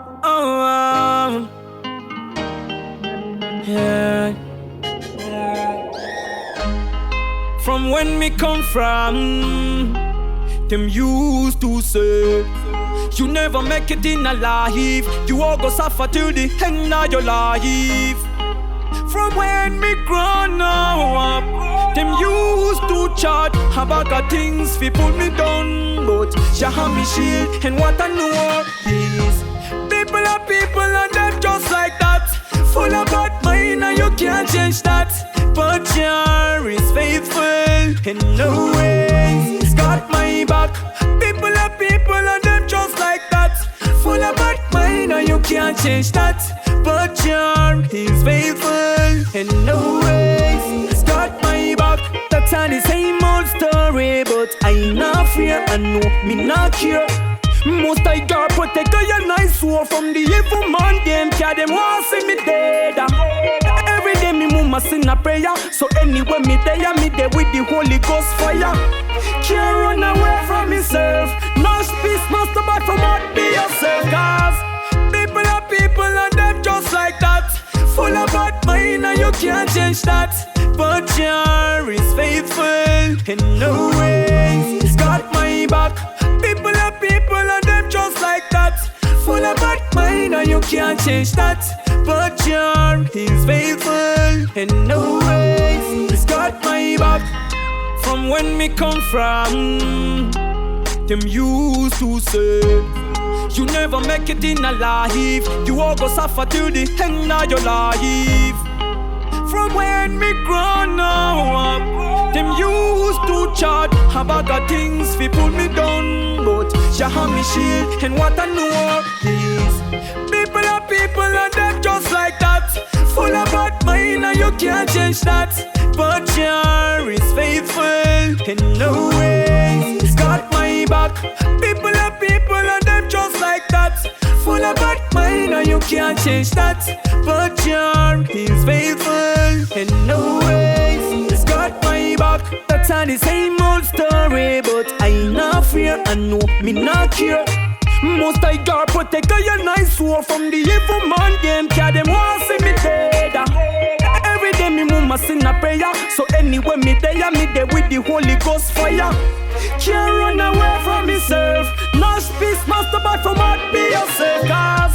Oh, yeah. From when me come from, them used to say, you never make it in a life, you all go suffer till the end of your life. From when me grown up, them used to chat about the things fi pull me down, but you have me shield, and what I know is people are people and them just like that. Full of bad mind and you can't change that. But Jah is faithful and no way he's got my back. People are people and them just like that. Full of bad mind and you can't change that. But Jah is faithful and no way he's got my back. That's all the same old story, but I not fear and no me not care. Most I God protect a nice soul from the evil man. Them care them want see me dead. Every day me mama sing a prayer. So anywhere me there with the Holy Ghost fire. Can't run away from myself. No peace must abide from what be yourself. Cause people are people and them just like that. Full of bad mind and you can't change that. But Jah is faithful and no way he's got my back. People are people and them just like that. Full of bad mind and you can't change that. But Jah is faithful and no way he's got my back. From when me come from, them used to say, you never make it in a life, you all go suffer till the end of your life. From when me grown up, them used to chat about the things fi pull me down, but Jah have me shield, and what I know is people are people and them just like that. Full of bad mind and you can't change that. But Jah is faithful and no way he's got my back. People are people and them just like that. Full of bad mind and you can't change that. But Jah is faithful and no way he's got my back. That's all the same old story, but I not fear and no me not care. Most I God protect a nice soul from the evil man. Them care them want see me dead. Every day me mama sing a prayer. So anywhere me there with the Holy Ghost fire. Can't run away from myself. No peace must abide from what be yourself. Cause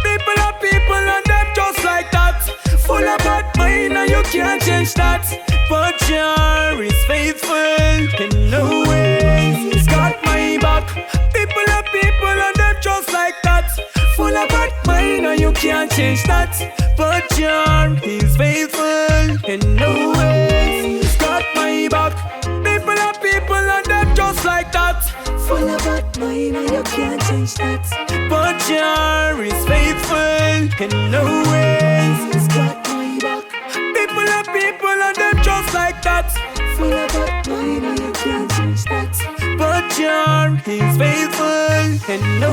people are people and them just like that. Full of bad mind and you can't change that. But Jah is faithful and no way he's got my back. People are people and them just like that. Full of bad mind and you can't change that. But Jah is faithful and no way he's got my back. People are people and them just like that. Full of bad mind and you can't change that. But Jah is faithful and no way he's got my back. People are people and them just like that. Full of bad mind and you can't change that. But Jah is faithful and no